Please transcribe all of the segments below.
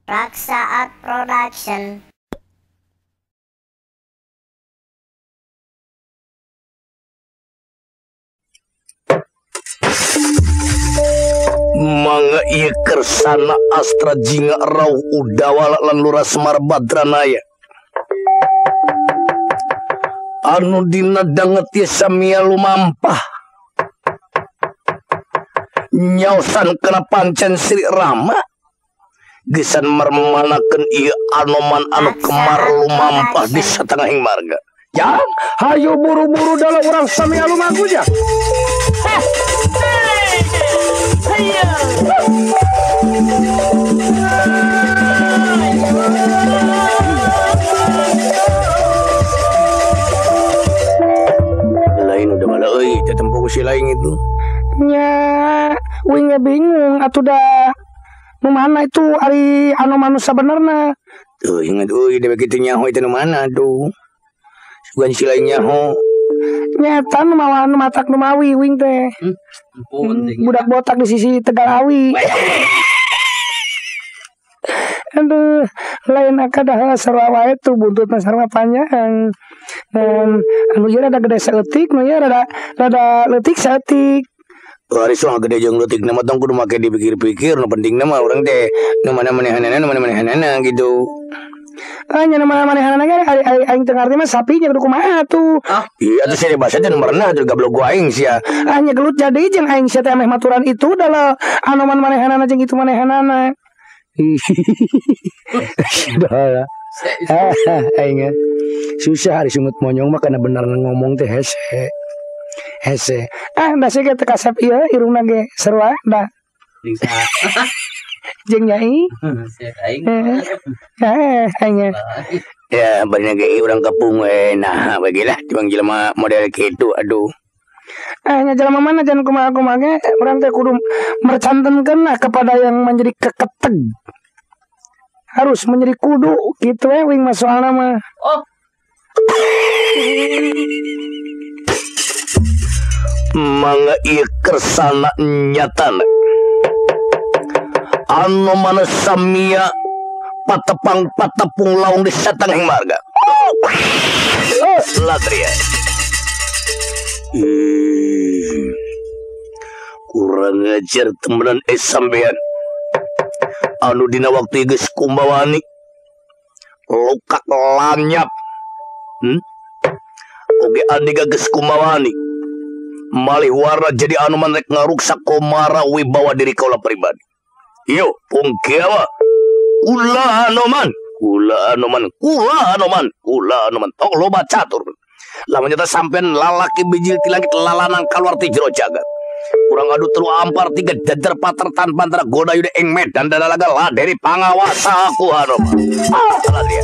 Raksa Art Production. Mangga ieu kersana astra jinga rauh udawala lan lurah Semar Badranaya anu dina danget ieu samia lumampah nyaosan kana pancen Sri Rama gesan mermanakeun ieu anoman anu kemar lumampah di satengahing marga. Ya, hayo buru-buru dalam orang samia lumaku ja. Lain udah malah euy teh tempo si lain itu. Nya, wingnya bingung atuh da nu mana itu ari anu manusia benerna. Tuh ingat euy da kitu nyaho itu nu mana tuh. Sugan si lain nyaho. Nyata nu mawa nu matak nu mawi wing teh. Budak botak di sisi Tegalawi. Aduh, lain akadah sarua wae tuh buntutna sarua panjang. Dan anu ieu rada gede saeutik, nu ieu rada leutik saeutik. Hari soal gede jeung leutik nama tong kudu make dipikir-pikir nu pentingna mah urang teh nu mana manehanana gitu. Nya mana-manehanana ge aing teu ngarti mah sapi nya kudu kumaha tuh. Iya atuh saya bahasa teh nomorna atuh gablok gua aing sia. Nya gelut jadi jeung aing sia teh ameh maturan itu dalah anoman manehanana jeung itu manehanana. Dah. Aing susah hari sungut monyong mah kana bener ngomong teh hese. Da sih teh kasep ieu irungna ge sarua da. Jeung nyai. Aing. Ya bener ge urang kapung we nah bagilah tibang jelema model kitu aduh. Nya jelema mana jangan kumaha-kumaha ge urang teh kudu mercantenkeun kepada yang menjadi keketeg. Harus menjadi kudu gitu ya wing mas soalna mah. Mangga ieu kersana nyatana anu mana samia patepung laung di satengahing marga. Latria kurang ajar temenan sampean anu dina waktu geus kumbawani lokak lanyap oge adiga geus kumbawani malih warna jadi anu manrek ngaruksak komara wibawa diri kaula pribadi. Yo pungkewa kula anoman tong loba catur lamun nyata sampean lalaki bijil ti langit lalanang kaluar ti jero jagat kurang adu telu ampar tiga dadar patertan pantara goda yuda ing medan dan dalaga lah dari pangawasa aku anoman salah dia.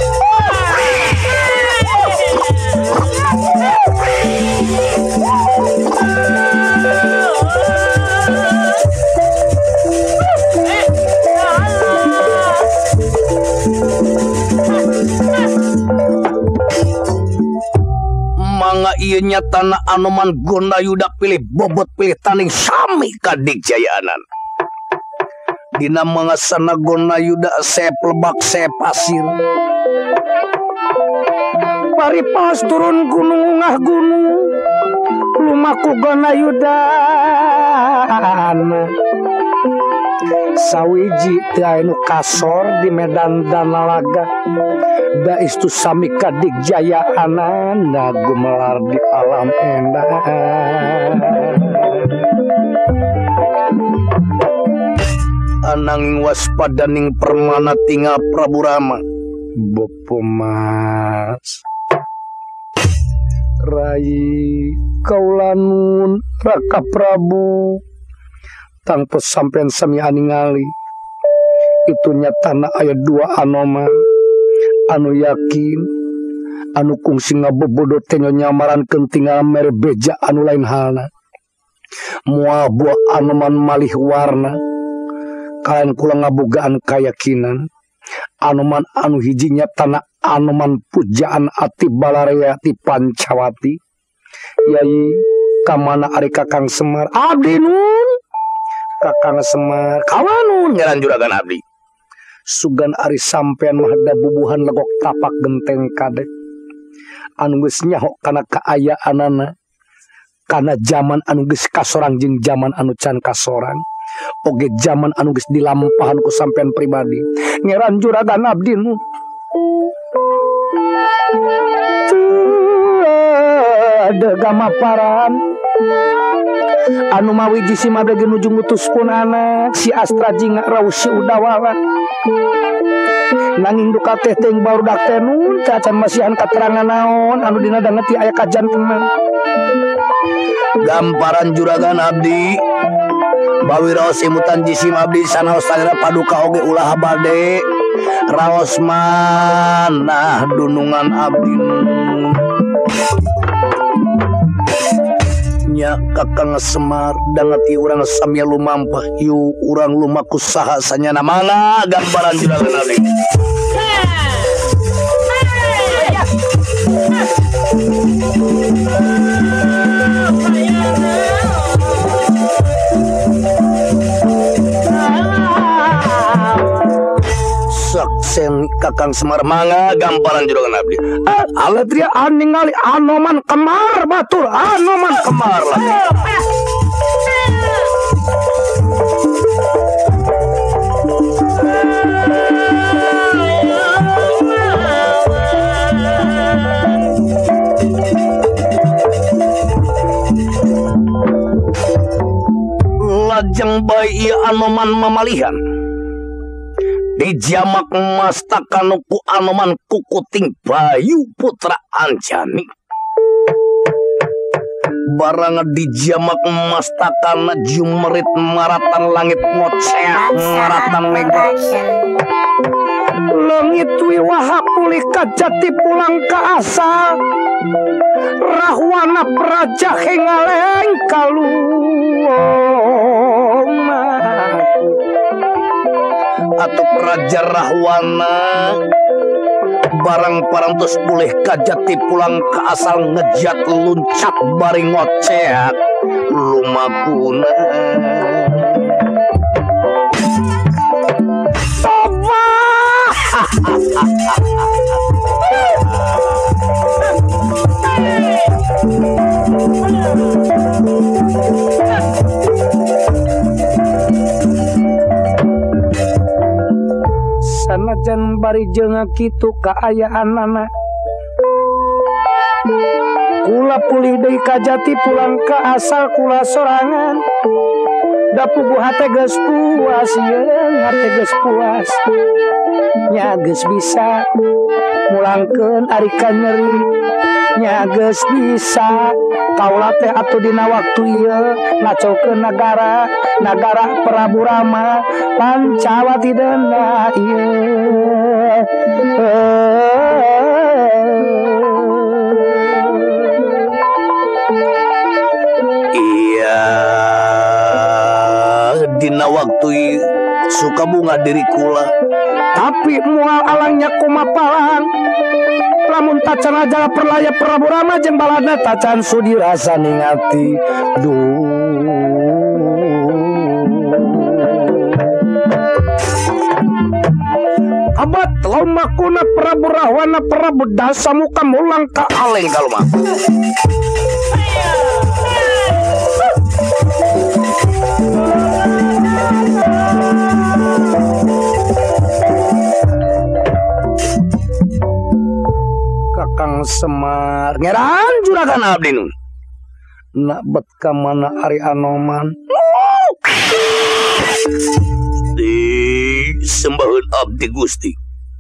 Mangga ieu nyatana anoman Gondayuda pilih bobot pilih tanding sami kadik jayaanan. Dina mangasana Gondayuda saya pelebak saya pasir. Bari pas turun gunung ungah gunung lumaku Gondayuda sawiji teu anu kasor di medan Danalaga da istu sami kadik jayaanan da gumelar di alam endah. Ananging waspadaning permana tinggal Prabu Rama Bopo Mas Rai kaulanun Raka Prabu tangtos sampean sami aningali itu nyatana aya dua anoman anu yakin anu kungsi ngabobodot teh nyamarankeun tinggal mere beja anu lain halna moal buah anoman malih warna kalian kula ngabogaan kayakinan anoman anu hiji nyatana anoman pujaan ati Balarea ti Pancawati yai kamana ari Kakang Semar abdi nun Kakang Semar kawanun ngaran juragan abdi sugan ari sampean mah da bubuhan legok tapak genteng kadek anu geus nyaho kana kaayaanana kana zaman anu geus kasorang jeung zaman anu can kasorang oge zaman anu geus dilampahan ku sampean pribadi ngeran juragan abdi nu ada gamaparan anu mawiji si mabege nuju ngutuspun anak si Astra jinga raus si udawala nanging duka teh teuing barudak teh nun cacan masihan katerangan naon anu dina dangeti aya kajantenan gamparan juragan abdi bawi raos imutan jisim abdi sanaos tanira paduka oge ulah bade raos manah dunungan abdi nya Kakang Semar dangeti urang samya lumampah yu urang lumaku saha sanyana mana gambaran juragan abdi saksen Kakang Semar mangga gamparan juragan abdi alatria ningali Anoman Kemar batur Anoman Kemar lah lajeng bayi Anoman mamalihan dijamak mastakan ku Anoman kukuting Bayu putra Anjani barang dijamak mastakan jumerit maratan langit ngoceh maratan mega langit wiwaha pulih kajati pulang ke asal rahwana praja hengaleng kaluoma atau Raja Rahwana barang parantos pulih kajati pulang ke asal ngejat luncat bari ngoceat lumakuna Toba sanajan bari jeung kitu kaayaanana kula pulih deui ka jati pulang ka asal kula sorangan da puguh hate geus puas yeung hate geus puas nya geus bisa mulangkeun ari ka nyeri nya geus bisa kaula teh atuh dina waktu ieu ngacokeun nagara Prabu Rama Pancawati dana ieu iya dina waktu suka bunga diri kula tapi mual alangnya kumapalan lamun tacan aja perlaya Prabu Rama jeung balana tacan sudi rasa ningati duh abad lomakuna Prabu Rahwana Prabu Dasa muka mulang ka aleng kalau mah Kakang Semar ngeran juragan abdi nun nak bet ka mana ari Anoman di sembaheun abdi Gusti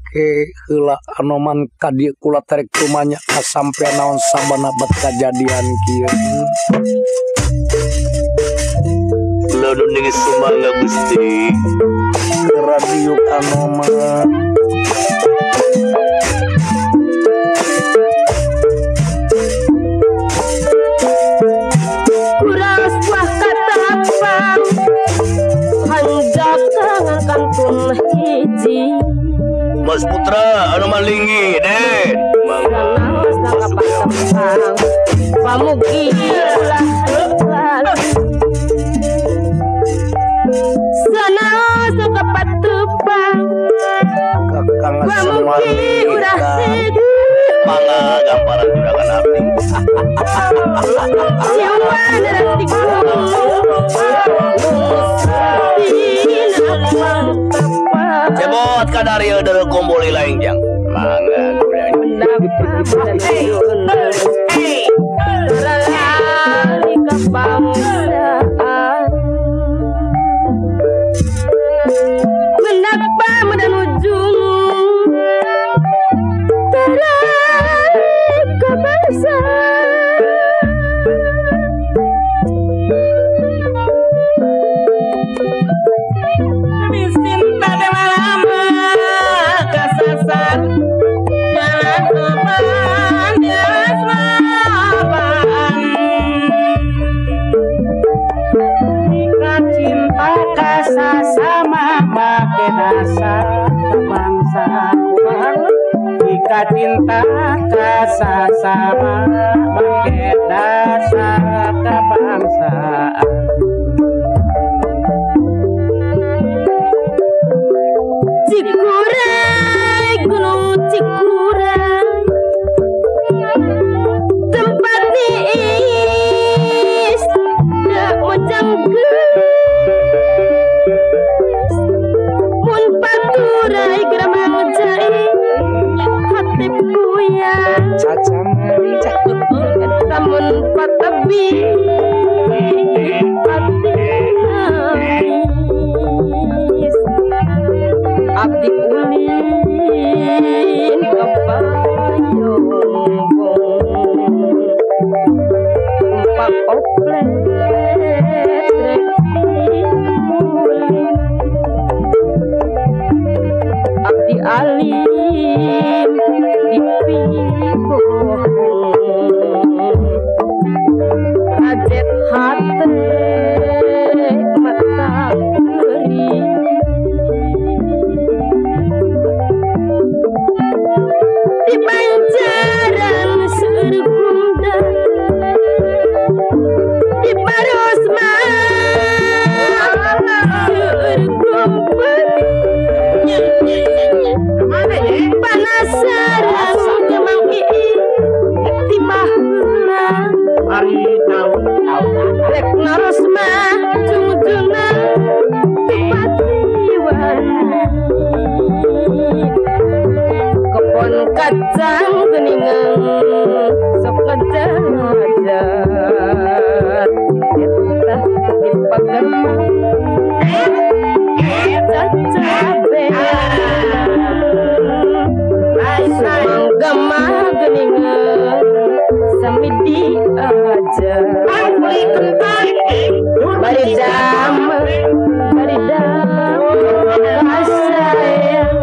ke heula Anoman ka dieu kula terek rumahnya kasampean naon sabana bet kajadian kieu lalu ning sumangga Gusti ke radio Anoman Mas Putra Anoman Linggi den pamugi sana suka patupang Kakang Bamuki urah sedih mangga gambaran juragan abdi Siwa narati Cebot kadari dari kumpuli lain jang mangga kurang Lalali kebangsaan Menapa medan ujung Terang kebangsaan Miskin pada malam kesasar Jalan sopan jasmaban Jika cinta kasa sama pakai dasar kebangsaan Jika cinta kasa sama pakai dasar kebangsaan Cikuray, gunung Cikuray Tempat niis Dak mojangkeun Mun paturai geramang jai Hati puyang Caca merica Tamun patabi Hati nangis Abdi ulin kebayong Empat oplet Abdi alim dipikul Ajet hati mata beri Di pancaran sergunda Di parosma sergumpen Panasaran gemang ii Timahna Ari tahu Lek narosma jujuna Patiwana Kebon kacang geningan Sok ngejar-ngejar Etah dipagar Cacabe Semangga geningan Samidi aja Baridam Baridam Asayang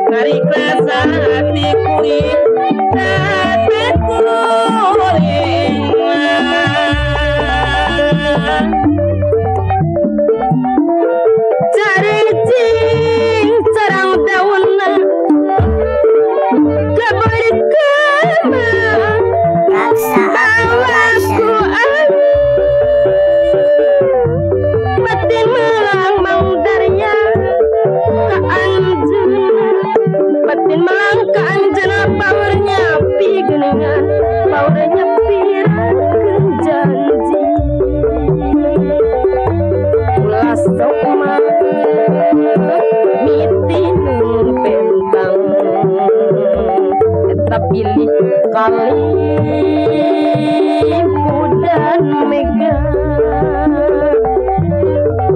Dari kerasa hati kulit tapi kulit cari cing sarang daun keberikan Raksa bawaku batin melang mau darya ke anjuna batin melang ke anjuna powernya pi geningan powernya pirakeun janji ulas sokma mitinun pentang eta pilih kali dan mega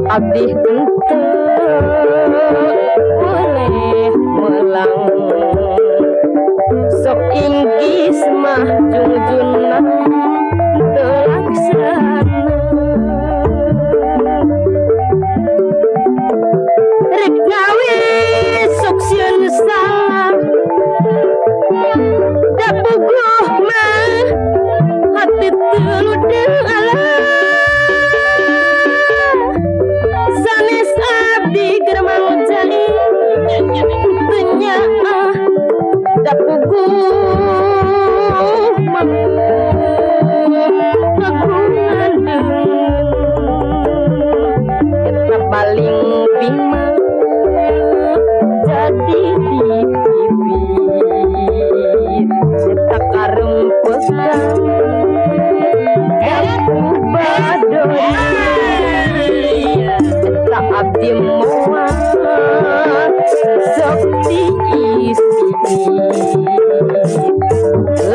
abdi henteu boleh melang sok inggis mah jungjunna telaksana rek gawe sok sieun salah da puguh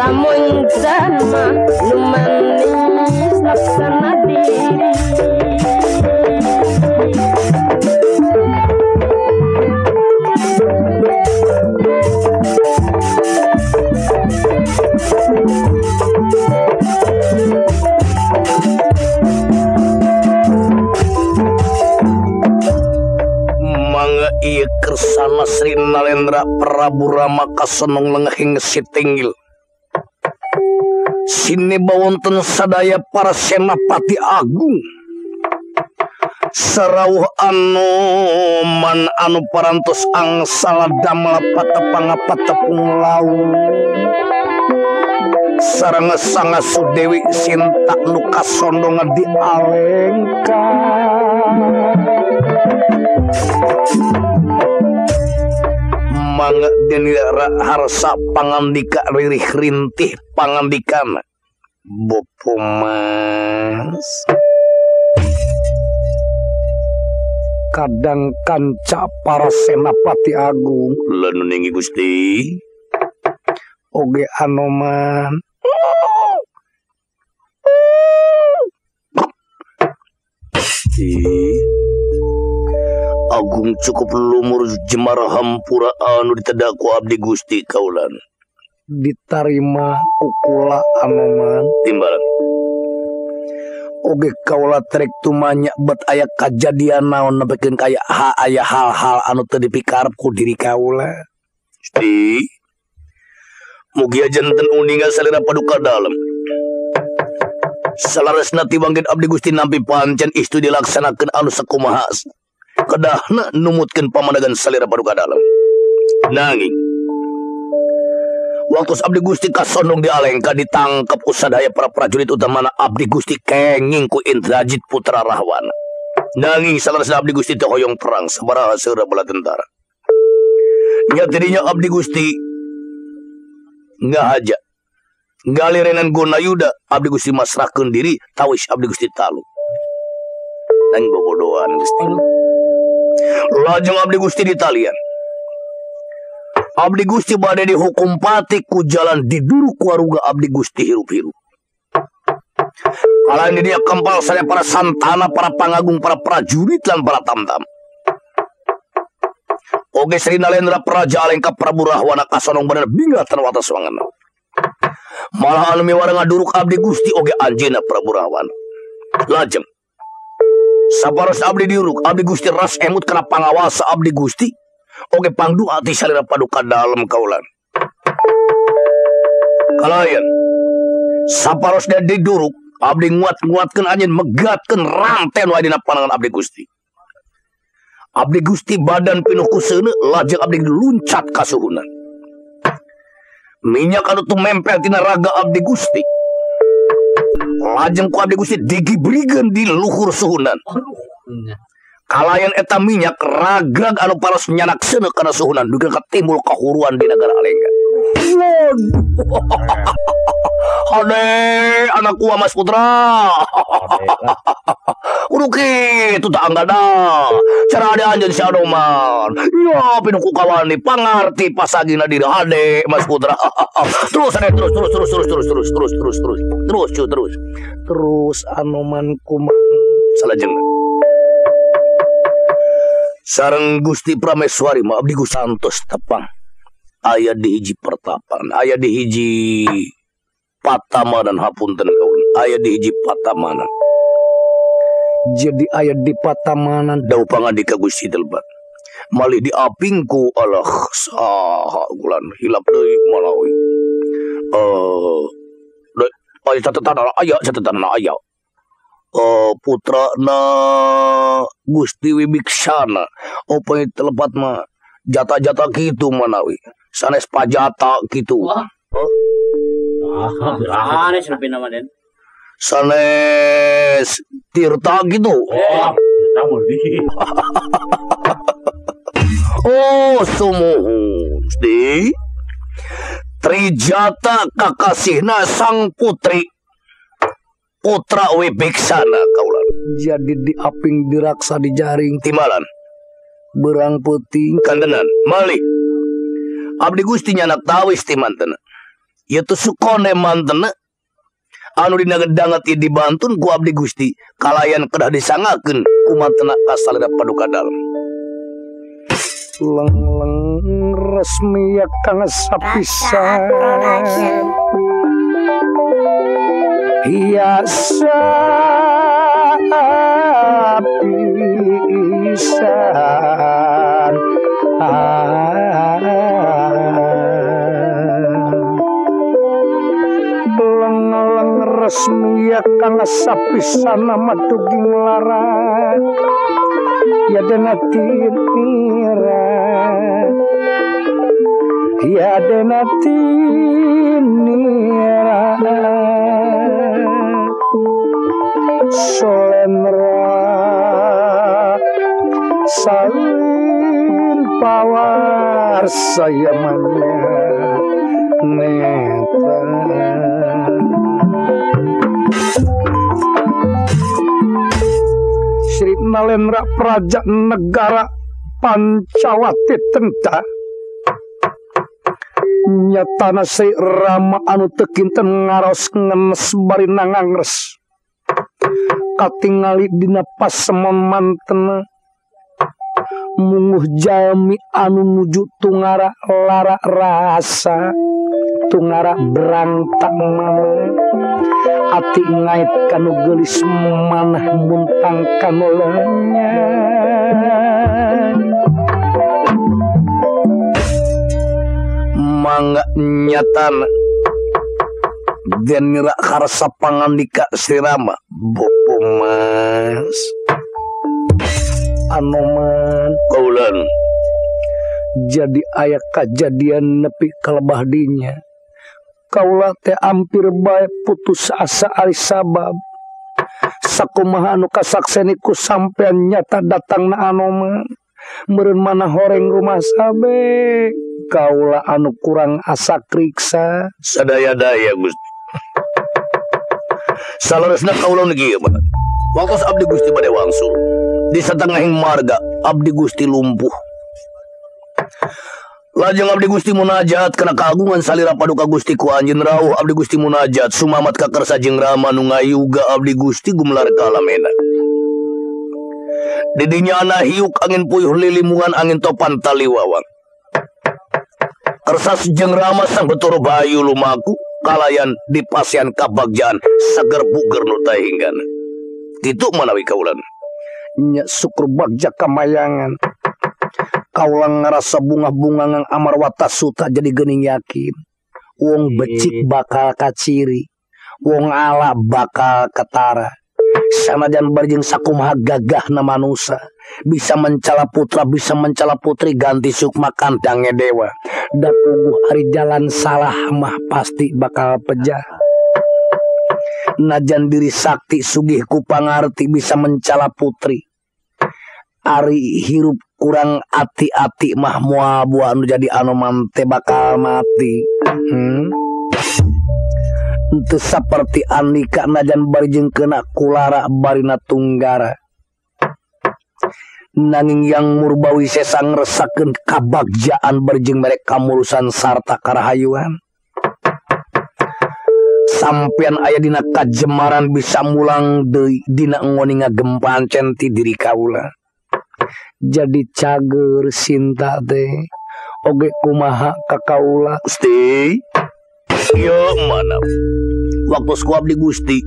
lamun sama nu manis laksana diri. Ieu kersana Sri Nalendra Prabu Rama kasenong lengahing sitinggil sini bawonten sadaya para senapati agung sarawuh Anoman anu parantos angsal damel patepang-patepung lawu sareng sang Sudewi Sinta nu kasondongan di alengka mangga deni harsa pangandika ririh rintih pangandikana Bopo Mas kadang kanca para senapati agung lanuningi Gusti oge Anoman Agung cukup lumur jemar hampura anu ditedaku abdi Gusti kaulan ditarima kukula Anoman timbalan oge kaula trek tumanya bet aya kajadian naon nepikeun kaya aya hal-hal anu teu dipikarep ku diri kaula Gusti mugi janten uningan salira paduka dalem salaresna tiwangkeun abdi Gusti nampi pancen istu dilaksanakeun anu sakumaha kedahna numutkeun pamanagan salira paduka dalem nanging waktu abdi Gusti kasondong di alengka ditangkap ku sadaya para prajurit utamana abdi Gusti kenging ku Indrajit putra Rahwana nanging salaresna abdi Gusti teu hoyong perang sabaraha seura bala tentara nya tidinya abdi Gusti ngahaja galirenan Gonayuda abdi Gusti masrahkeun diri tawis abdi Gusti talu nang bobodohan Gusti lajeng abdi Gusti ditalian abdi Gusti bade dihukum pati ku jalan diduruk waruga abdi Gusti hirup-hirup kalahin dia kempal saya para santana para pangagung para prajurit lan para tamtam oge Sri Nalendra Praja Alengka Prabu Rahwana kasonong bener bingatan watas wangan malah anu miwara ngaduruk abdi Gusti oge anjeuna Prabu Rahwana lajeng sabaros abdi diuruk abdi Gusti ras emut kana pangawasa abdi Gusti oge pangdu ati salira paduka dalem kaulan kalayan sabaros dia diduruk abdi nguat-nguatkeun anjeun megatkeun ranten wae dina panangan abdi Gusti abdi Gusti badan pinuh ku seuneu lajeng abdi luncat ka suhunan minyak anu tumempel tina raga abdi Gusti lajeng ku abdi Gusti digibrikeun di luhur suhunan kalayan eta minyak ragrag anu paros nyanak seuneu kana suhunan dugi katimbul kahuruan di negara Alengka Hade anak gua Mas Putra udah kitu tak anggada cara ada anjeun si Anoman ya pinuku kawan ni pangarti pasagina diri hade Mas Putra terus Anoman kumaha salajeng sareng Gusti Prameswari mah abdi Gusti santos tepang aya di hiji pertapan aya di hiji patamanan hapunten kawan aya di hiji patamanan jadi aya di patamanan dau pangandika Gusti Delbat malih diapingku alah saha gulan hilap deui malawi aya catetan aya putra na Gusti Wibiksana openg telepat mah jata-jata gitu manawi sanes pajata gitu Sanes napi nama den. sanes Tirta gitu oh sumuhun Gusti Trijata kakasihna sang putri putra Wibiksana kaulan jadi diaping diraksa di jaring timalan berang peuting kandenan malih abdi Gusti nyanak tawis timanten yaitu sukone mantena anu dina gedanget ieu dibantun ku abdi Gusti kalayan kedah disangakeun ku mantena kasalira paduka dalem leng resmi ya kang sapisan hiasa pisan leng resmi ya kang sapisan nama duging larat ya denatin mira ya denatin mira solenra salin pawar saya manya netra Sri Nalendra Praja Negara Pancawati Tenta nyatana Sri Rama anu teu kinten ngaros ngenes bari nangangres katingali dina pasemon mantena munguh jalmi anu nuju tungara lara rasa tungara berantang mana ati ngait kanu geulis manah muntang kanu lenyang mangga nyatana den nira karsa pangandika Sri Rama bopo mas anu man kaulan jadi aya kajadian nepi kalebah dinya kaula teh ampir bae putus asa ari sabab sakumaha anu kasakseni ku sampean nyata datangna anu man meureun manah horeng rumah sabe kaula anu kurang asa kriksa sadaya-daya Gusti salaresna kaula niki waktu abdi Gusti bade wangsul di satengahing marga abdi Gusti lumpuh lajeng abdi Gusti munajat kana kagungan salira paduka Gusti ku anjeun rawuh abdi Gusti munajat sumamat ka kersa jeung Rama nu ngayuga abdi Gusti gumlar ka alamena di dinya ana hiuk angin puyuh lilimungan angin topan taliwawang kersa jeung Rama sang betoro bayu lumaku kalayan di pasian kabagjaan seger buger nu tahinggana kitu manawi kaulan nya syukur bagja kamayangan kaula ngarasa bunga-bunga ngang amarwata suta jadi geuning yakin wong becik bakal kaciri wong ala bakal ketara sanajan barjing sakumaha gagahna manusa bisa mencala putra bisa mencala putri ganti sukma kandange dewa da puguh ari jalan salah mah pasti bakal pejah najan diri sakti sugih ku pangarti bisa mencala putri ari hirup kurang ati-ati mah moal buah anu jadi anoman teh bakal mati Itu seperti Andika najan barjeng kena kulara barina tunggara nanging yang murbawi sesang resakeun kabagjaan barjeng mereka murusan sarta karahayuan sampean aya dina kajemaran bisa mulang deui dina ngoni ngagempaan centi diri kaula jadi cager cinta teh oge kumaha ka kaula Gusti yo mana waktu ku abdi Gusti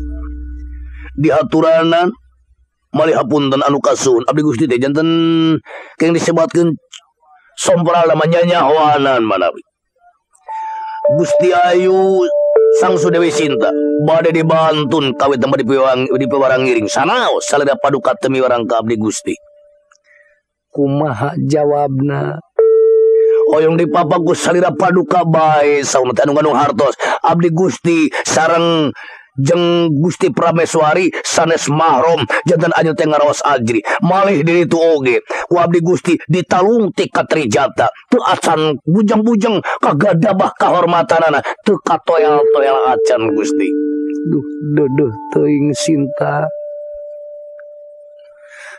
diaturanan malih hapunten anu kasuhun abdi Gusti teh janten keng disebatkeun sompral namanya nyawanan manawi Gusti Ayu sang Sudewi Sinta bade dibantun kawit tempat di pewarang ngiring sanaos saleda paduka temi warang ka abdi Gusti kumaha jawabna oyong dipapak Gus salira paduka bae sauna teh anu hartos abdi Gusti sareng jeung Gusti Prameswari sanes mahrom janten anjeun teh ngaraos ajri malih diri tu oge ku abdi Gusti ditalung ti katrijata teu acan bujang-bujang kagadabah kahormatanana teu katoyal-toyal acan Gusti duh teuing Sinta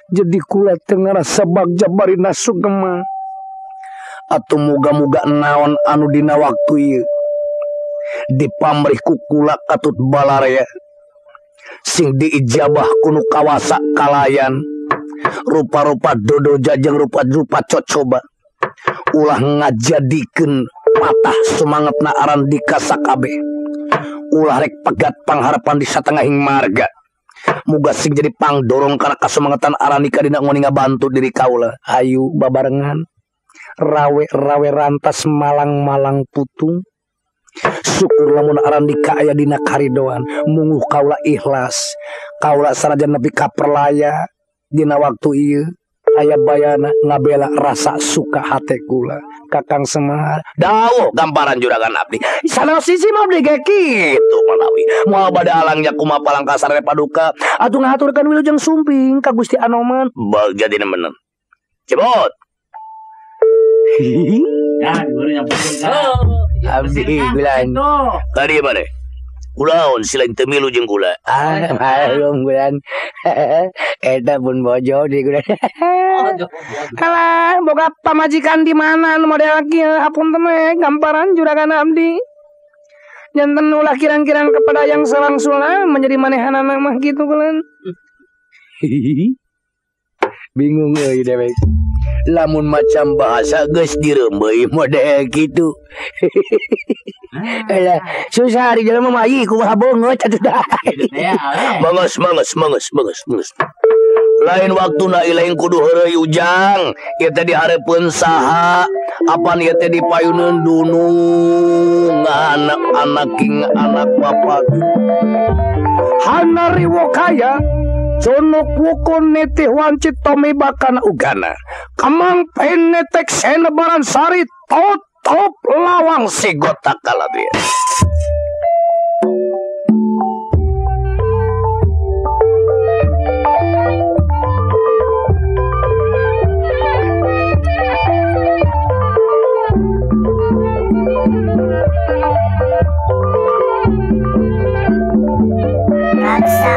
jadi kula teh ngarasa bagja barina sugema atuh muga-muga naon anu dina waktu ieu dipamrih ku kula katut balarea sing diijabah kunu kawasa kalayan rupa-rupa dodo jajang rupa-rupa cocoba ulah ngajadikeun patah semangatna Arandika sakabe ulah rek pegat pangharapan di satengahing marga muga sing jadi pangdorong kana kasemangatan Arandika dina ngoni ngabantu diri kaula ayu babarengan rawe rantas malang-malang putung syukur lamun Arandika aya dina karidoan munguh kaula ikhlas kaula sanajan nepi ka perlaya dina waktu ieu aya bayana ngabela rasa suka hate kula Kakang Semar dawuh gamparan juragan abdi salah sisi mah abdi ge kitu manawi moal bade alangnya kumaha palangkasar paduka atuh ngaturkeun wilujeng sumping ka Gusti Anoman bal jadina bener cebot Ya, guru yang penting. abdi bilang tadi mana kulaon silain temilu jeung kula belum bulan eta pun bojo di gulan kalah boga pamajikan di mana nu model kieu apun teh gamparan juragan abdi janten ulah kirang-kirang kepada yang selangsula menjadi manehanana mah kitu kulan bingung euy dewek lamun macam bahasa geus dirembeuy model kitu Elah, susah di dalam mamayi ku habongot atuh dah. Manges. Lain waktuna ilaing kudu heureuy ujang. Ieu teh dihareupeun saha? Apan ieu teh dipayuneun dunung anak-anak king anak bapak. Hanariwo kaya Jonok wukun netih wancit tomi bakana ugana kamang penetek senebaran sari top lawang sigota kalabia. Raksa